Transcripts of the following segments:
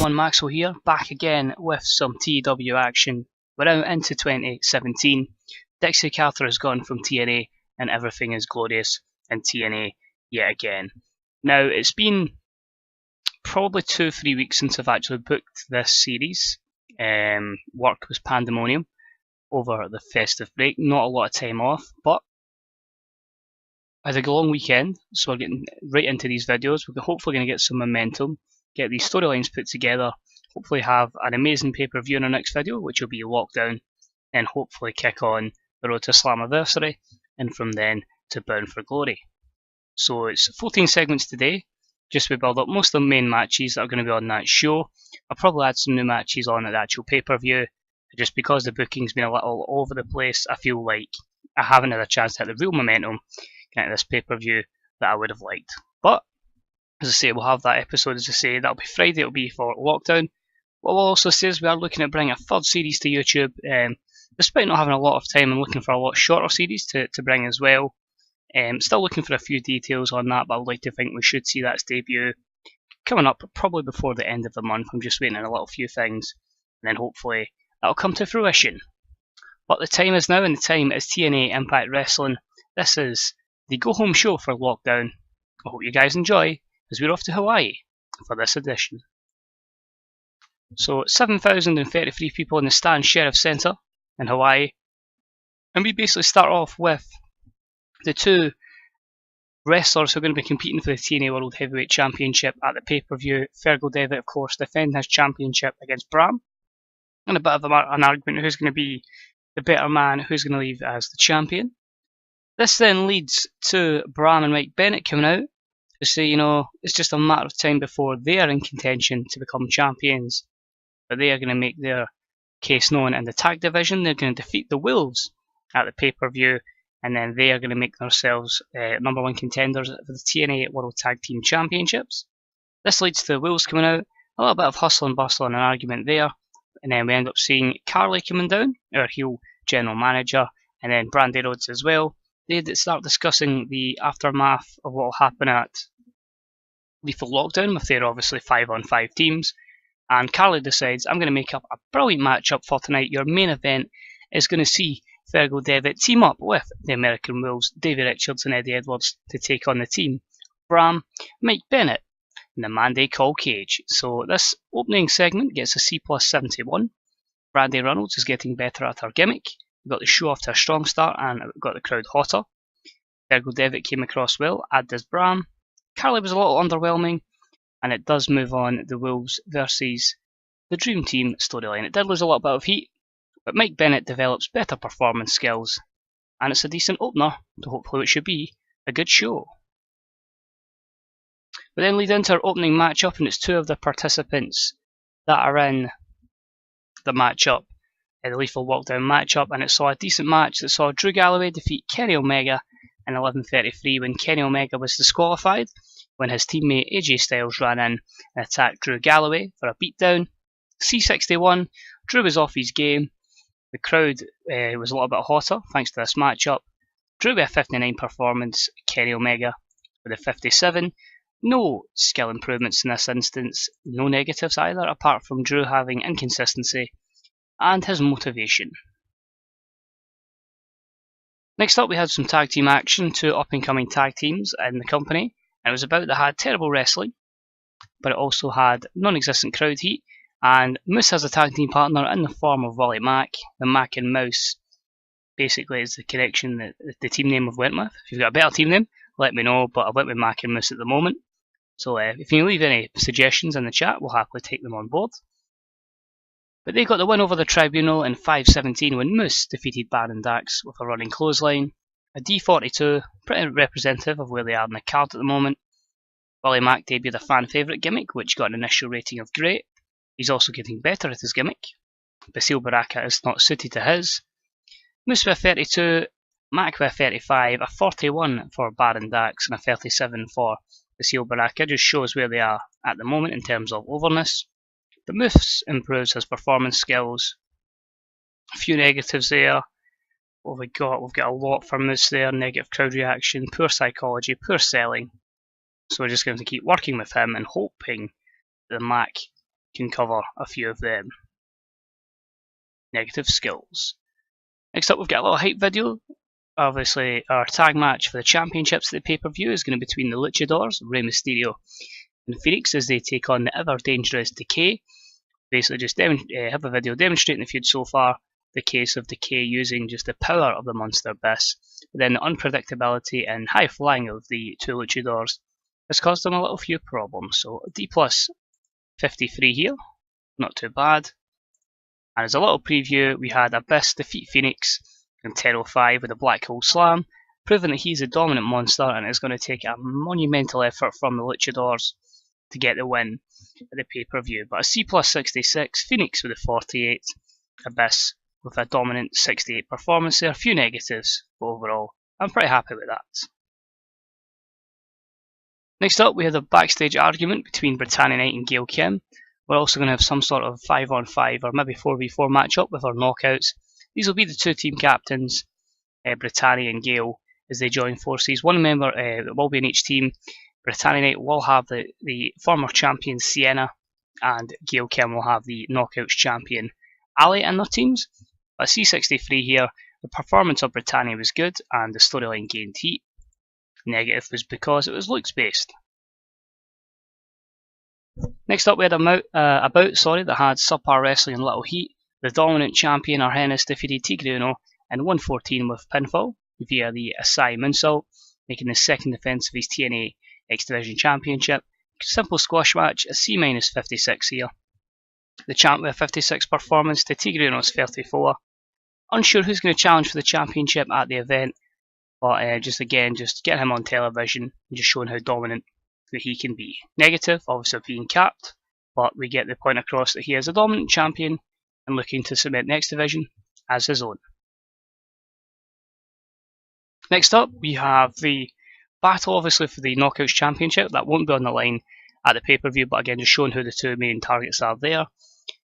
everyone, Maxwell here, back again with some TEW action. We're out into 2017. Dixie Carter has gone from TNA and everything is glorious in TNA yet again. Now, it's been probably 2-3 weeks since I've actually booked this series. Work was pandemonium over the festive break, not a lot of time off, but I had a long weekend, so we're getting right into these videos. We're hopefully going to get some momentum, get these storylines put together, hopefully have an amazing pay-per-view in our next video, which will be Lockdown, and hopefully kick on the road to Slammiversary, and from then to Bound for Glory. So it's 14 segments today, just to build up most of the main matches that are going to be on that show. I'll probably add some new matches on at the actual pay-per-view, just because the booking's been a little all over the place. I feel like I haven't had a chance to hit the real momentum into this pay-per-view that I would have liked. But as I say, we'll have that episode, as I say, that'll be Friday, it'll be for Lockdown. What we'll also say is we are looking at bringing a third series to YouTube, despite not having a lot of time. I'm looking for a lot shorter series to bring as well. Still looking for a few details on that, but I would like to think we should see that debut coming up probably before the end of the month. I'm just waiting on a little few things, and then hopefully that'll come to fruition. But the time is now, and the time is TNA Impact Wrestling. This is the go-home show for Lockdown. I hope you guys enjoy, as we're off to Hawaii for this edition. So 7,033 people in the Stan Sheriff Centre in Hawaii, and we basically start off with the two wrestlers who are going to be competing for the TNA World Heavyweight Championship at the pay-per-view. Fergal Devitt, of course, defending his championship against Bram, and a bit of an argument who's going to be the better man, who's going to leave as the champion. This then leads to Bram and Mike Bennett coming out to say, you know, it's just a matter of time before they are in contention to become champions. But they are going to make their case known in the tag division. They're going to defeat the Wolves at the pay-per-view, and then they are going to make themselves number one contenders for the TNA World Tag Team Championships. This leads to the Wolves coming out, a little bit of hustle and bustle and an argument there, and then we end up seeing Carly coming down, our heel general manager, and then Brandy Rhodes as well. They start discussing the aftermath of what will happen at Lethal Lockdown with their obviously 5-on-5 teams. And Carly decides, I'm going to make up a brilliant matchup for tonight. Your main event is going to see Fergal Devitt team up with the American Wolves, Davey Richards and Eddie Edwards, to take on the team Bram, Mike Bennett, and the man they call Cage. So this opening segment gets a C+71. Brandy Reynolds is getting better at her gimmick. We got the show off to a strong start and got the crowd hotter. Fergal Devitt came across well, as does Bram. Carly was a little underwhelming, and it does move on the Wolves versus the Dream Team storyline. It did lose a little bit of heat, but Mike Bennett develops better performance skills, and it's a decent opener to hopefully it should be a good show. We then lead into our opening matchup, and it's two of the participants that are in the matchup. The Lethal Lockdown matchup, and it saw a decent match that saw Drew Galloway defeat Kenny Omega in 11:33 when Kenny Omega was disqualified when his teammate AJ Styles ran in and attacked Drew Galloway for a beatdown. C61, Drew was off his game. The crowd was a little bit hotter thanks to this matchup. Drew with a 59 performance, Kenny Omega with a 57. No skill improvements in this instance, no negatives either, apart from Drew having inconsistency and his motivation. Next up we had some tag team action, two up and coming tag teams in the company, and it was about that had terrible wrestling, but it also had non-existent crowd heat, and Moose has a tag team partner in the form of Wally Mack. The Mack and Mouse basically is the connection that the team name I've went with. If you've got a better team name, let me know, but I've went with Mack and Moose at the moment. So if you leave any suggestions in the chat, we'll happily take them on board. But they got the win over the Tribunal in 5:17 when Moose defeated Baron Dax with a running clothesline. A D42, pretty representative of where they are in the card at the moment. Wally Mack debuted a fan favourite gimmick, which got an initial rating of great. He's also getting better at his gimmick. Basile Baraka is not suited to his. Moose with a 32, Mack with a 35, a 41 for Baron Dax, and a 37 for Basile Baraka. Just shows where they are at the moment in terms of overness. But Moose improves his performance skills. A few negatives there. What have we got? We've got a lot for Moose there. Negative crowd reaction, poor psychology, poor selling. So we're just going to keep working with him and hoping that Mac can cover a few of them. Negative skills. Next up, we've got a little hype video. Obviously, our tag match for the championships at the pay-per-view is going to be between the Luchadors, Rey Mysterio and Phoenix, as they take on the ever dangerous Decay. Basically, just have a video demonstrating the feud so far, the case of Decay using just the power of the Monster Abyss, but then the unpredictability and high flying of the two Luchadors has caused them a little few problems. So D plus 53 here, not too bad. And as a little preview, we had Abyss defeat Phoenix in 10:05 with a Black Hole Slam, proving that he's a dominant monster and it's going to take a monumental effort from the Luchadors to get the win at the pay-per-view. But a C plus 66, Phoenix with a 48, Abyss with a dominant 68 performance there. A few negatives, but overall, I'm pretty happy with that. Next up, we had a backstage argument between Britannia Knight and Gail Kim. We're also going to have some sort of 5-on-5 or maybe 4v4 matchup with our knockouts. These will be the two team captains, Britannia and Gail, as they join forces. One member will be in each team. Britannia Knight will have the former champion Sienna, and Gail Kim will have the knockouts champion Ali in their teams. At C63 here, the performance of Britannia was good and the storyline gained heat. Negative was because it was looks based. Next up, we had a bout that had subpar wrestling and little heat. The dominant champion Argenis defeated TEW2016 in 1:14 with pinfall via the Asai moonsault, making the second defense of his TNA X Division Championship. Simple squash match, a C minus 56 here. The champ with a 56 performance to TEW2016's 34. Unsure who's going to challenge for the championship at the event, but just get him on television and just showing how dominant that he can be. Negative, obviously being capped, but we get the point across that he is a dominant champion and looking to submit Next Division as his own. Next up, we have the battle, obviously, for the Knockouts Championship. That won't be on the line at the pay-per-view, but again, just showing who the two main targets are there.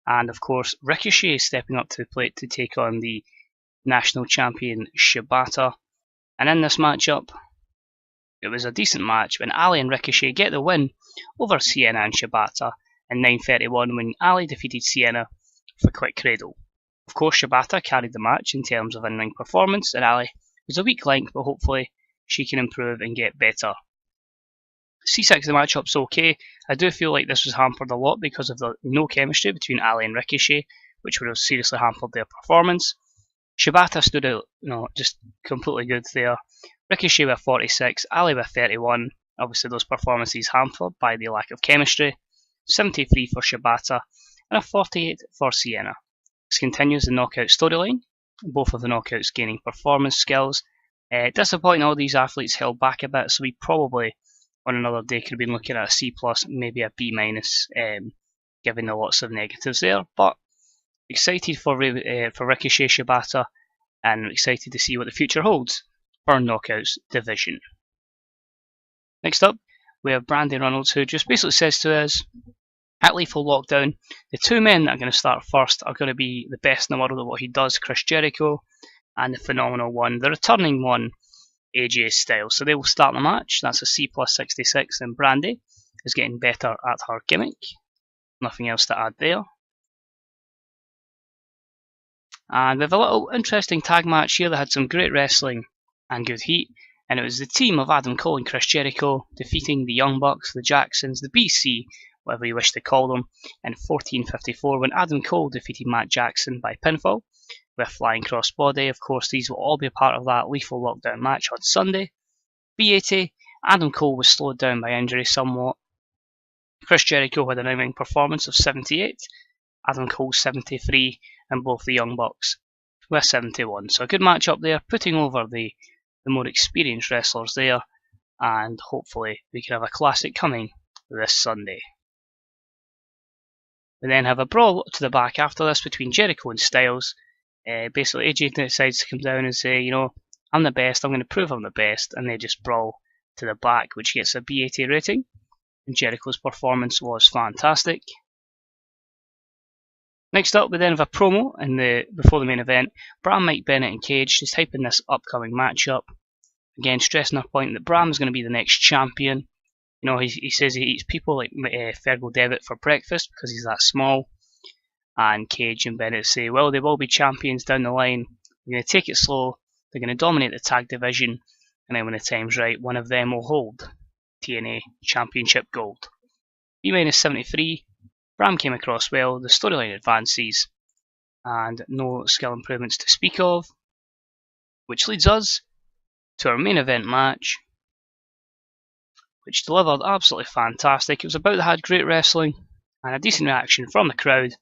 And of course, Ricochet stepping up to the plate to take on the national champion Shibata. And in this matchup, it was a decent match when Ali and Ricochet get the win over Sienna and Shibata in 9:31 when Ali defeated Sienna with a quick cradle. Of course, Shibata carried the match in terms of in-ring performance, and Ali was a weak link, but hopefully she can improve and get better. C6 of the matchup's okay. I do feel like this was hampered a lot because of the no chemistry between Ali and Ricochet, which would have seriously hampered their performance. Shibata stood out, just completely good there. Ricochet with 46, Ali with 31. Obviously those performances hampered by the lack of chemistry. 73 for Shibata and a 48 for Sienna. This continues the knockout storyline, both of the knockouts gaining performance skills. Disappointing all these athletes held back a bit, so we probably on another day could have been looking at a C+, maybe a B-, given the lots of negatives there. But excited for Ricochet, Shibata, and excited to see what the future holds for our Knockouts division. Next up, we have Brandon Reynolds, who just basically says to us, at Lethal Lockdown, the two men that are going to start first are going to be the best in the world at what he does, Chris Jericho, and the phenomenal one, the returning one, AJ Styles. So they will start the match. That's a C plus 66, and Brandy is getting better at her gimmick. Nothing else to add there. And we have a little interesting tag match here that had some great wrestling and good heat. And it was the team of Adam Cole and Chris Jericho defeating the Young Bucks, the Jacksons, the BC, whatever you wish to call them, in 14:54 when Adam Cole defeated Matt Jackson by pinfall with a flying crossbody. Of course, these will all be part of that Lethal Lockdown match on Sunday. B80, Adam Cole was slowed down by injury somewhat. Chris Jericho had an in-ring performance of 78, Adam Cole 73, and both the Young Bucks were 71. So a good match up there, putting over the more experienced wrestlers there, and hopefully we can have a classic coming this Sunday. We then have a brawl to the back after this between Jericho and Styles. Basically AJ decides to come down and say, I'm the best, I'm going to prove I'm the best, and they just brawl to the back, which gets a B80 rating. And Jericho's performance was fantastic. Next up, we then have a promo before the main event. Bram, Mike Bennett and Cage just hyping this upcoming matchup. Again, stressing our point that Bram is going to be the next champion. You know, he says he eats people like Fergal Devitt for breakfast because he's that small. And Cage and Bennett say, well, they will be champions down the line. They're going to take it slow. They're going to dominate the tag division. And then when the time's right, one of them will hold TNA Championship Gold. B-73, Bram came across well. The storyline advances. And no skill improvements to speak of. Which leads us to our main event match, which delivered absolutely fantastic. It was about that had great wrestling and a decent reaction from the crowd,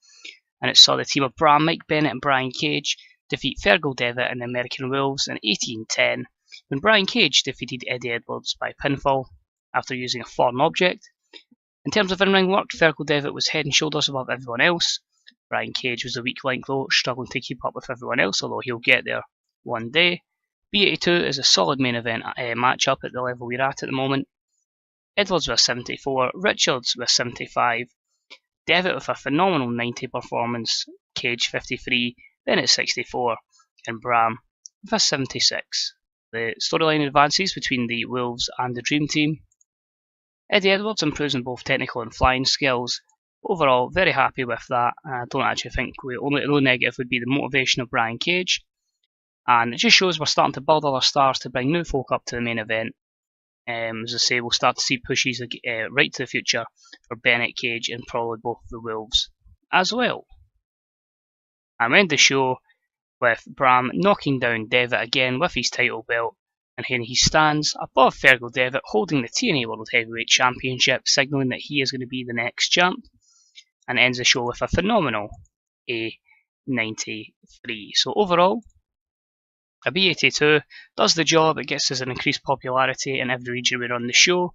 and it saw the team of Bram, Mike Bennett and Brian Cage defeat Fergal Devitt and the American Wolves in 18-10, when Brian Cage defeated Eddie Edwards by pinfall after using a foreign object. In terms of in-ring work, Fergal Devitt was head and shoulders above everyone else. Brian Cage was a weak link though, struggling to keep up with everyone else, although he'll get there one day. B82 is a solid main event matchup at the level we're at the moment. Edwards with 74, Richards with 75, Devitt with a phenomenal 90 performance, Cage 53, Bennett 64, and Bram with a 76. The storyline advances between the Wolves and the Dream Team. Eddie Edwards improves in both technical and flying skills. Overall, very happy with that. I don't actually think the only negative would be the motivation of Brian Cage. And it just shows we're starting to build other stars to bring new folk up to the main event. As I say, we'll start to see pushes right to the future for Bennett, Cage, and probably both the Wolves as well. I'm end the show with Bram knocking down Devitt again with his title belt, and here he stands above Fergal Devitt holding the TNA World Heavyweight Championship, signalling that he is going to be the next champ, and ends the show with a phenomenal A93. So overall, a B82 does the job. It gets us an increased popularity in every region we're on the show,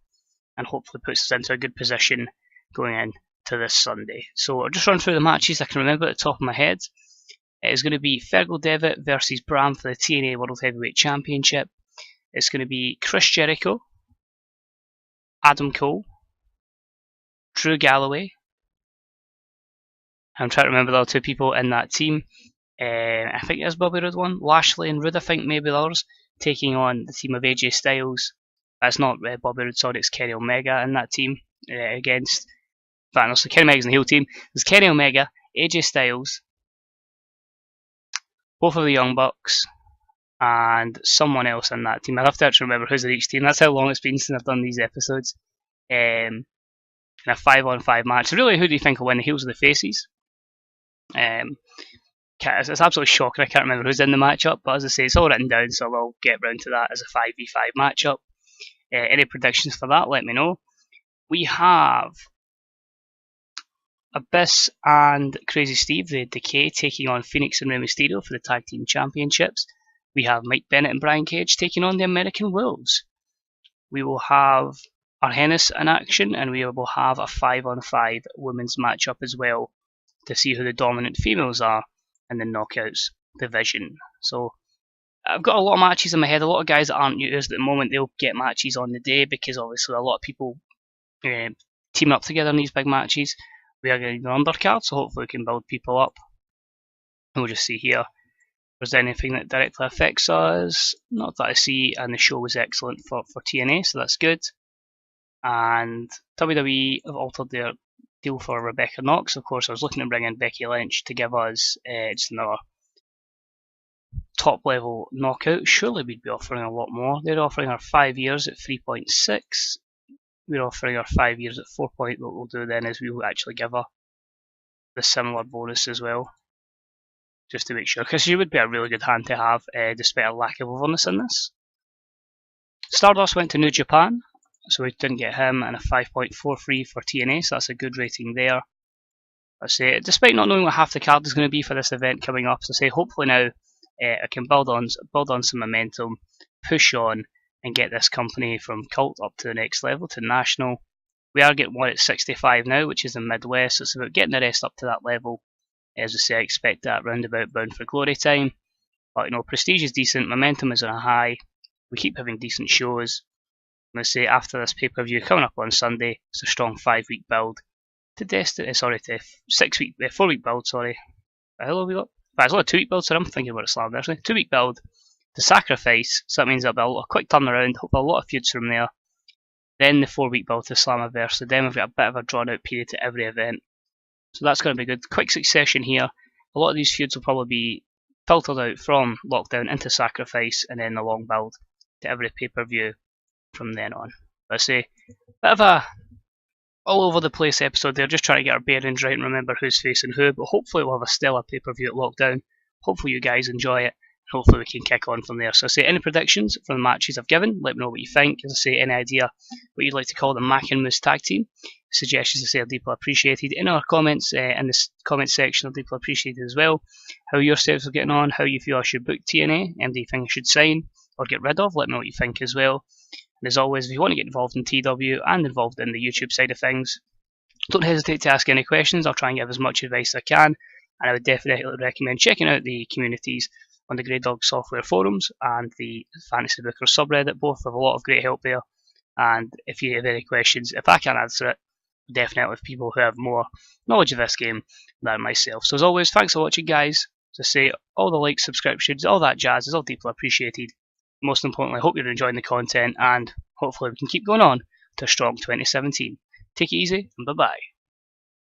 and hopefully puts us into a good position going into this Sunday. So I'll just run through the matches I can remember at the top of my head. It is going to be Fergal Devitt versus Bram for the TNA World Heavyweight Championship. It's going to be Chris Jericho, Adam Cole, Drew Galloway. I'm trying to remember the other two people in that team. I think it's Bobby Roode one. Lashley and Roode, I think maybe others, taking on the team of AJ Styles. That's not Bobby Roode, sorry, it's Kenny Omega in that team against. In fact, no, so Kenny Omega's in the heel team. There's Kenny Omega, AJ Styles, both of the Young Bucks, and someone else in that team. I'll have to actually remember who's in each team. That's how long it's been since I've done these episodes. In a 5-on-5 match. So really, who do you think will win, the heels or the faces? It's absolutely shocking. I can't remember who's in the matchup, but as I say, it's all written down, so we'll get round to that as a 5v5 matchup. Any predictions for that, let me know. We have Abyss and Crazy Steve, the Decay, taking on Phoenix and Rey Mysterio for the Tag Team Championships. We have Mike Bennett and Brian Cage taking on the American Wolves. We will have Arhennis in action, and we will have a 5-on-5 women's matchup as well to see who the dominant females are in the Knockouts division. So I've got a lot of matches in my head, a lot of guys that aren't used at the moment, they'll get matches on the day because obviously a lot of people team up together in these big matches. We are getting an undercard, so hopefully we can build people up. And we'll just see here if there's anything that directly affects us. Not that I see, and the show was excellent for TNA, so that's good. And WWE have altered their deal for Rebecca Knox. Of course, I was looking to bring in Becky Lynch to give us just another top level knockout. Surely we'd be offering a lot more. They're offering her 5 years at 3.6. We're offering her 5 years at 4. What we'll do then is we'll actually give her the similar bonus as well, just to make sure, because she would be a really good hand to have, despite a lack of overness in this. Stardust went to New Japan, so we didn't get him, and a 5.43 for TNA, so that's a good rating there. I say, despite not knowing what half the card is going to be for this event coming up, so I say hopefully now I can build on some momentum, push on, and get this company from cult up to the next level, to national. We are getting one at 65 now, which is in Midwest, so it's about getting the rest up to that level. As I say, I expect that roundabout Bound for Glory time. But you know, prestige is decent, momentum is on a high, we keep having decent shows. I'm going to say after this pay-per-view coming up on Sunday, it's a strong 5-week build to Destiny. Sorry, to 4-week build. Sorry, how long have we got? But it's only a 2-week build, so I'm thinking about it slam actually. 2-week build to Sacrifice, so that means there'll be a quick turnaround. Hopefully a lot of feuds from there. then the 4-week build to Slammiversary, so then we've got a bit of a drawn out period to every event. So that's going to be good. Quick succession here. A lot of these feuds will probably be filtered out from Lockdown into Sacrifice, and then the long build to every pay-per-view from then on. Let's say, bit of a all over the place episode there, just trying to get our bearings right and remember who's facing who, but hopefully we'll have a stellar pay-per-view at Lockdown. Hopefully you guys enjoy it. Hopefully we can kick on from there. So I say, any predictions from the matches I've given, let me know what you think. As I say, any idea what you'd like to call the Mac and Moose tag team, suggestions I say are deeply appreciated. In our comments, in the comment section, are deeply appreciated as well. How yourselves are getting on, how you feel I should book TNA, do you think I should sign or get rid of, let me know what you think as well. And as always, if you want to get involved in TW and involved in the YouTube side of things, don't hesitate to ask any questions. I'll try and give as much advice as I can, and I would definitely recommend checking out the communities on the Grey Dog Software forums and the Fantasy Bookers subreddit. Both have a lot of great help there, and if you have any questions, if I can't answer it, definitely with people who have more knowledge of this game than myself. So as always, thanks for watching, guys. As I say, all the likes, subscriptions, all that jazz is all deeply appreciated. Most importantly, I hope you're enjoying the content, and hopefully we can keep going on to a strong 2017. Take it easy, and bye-bye.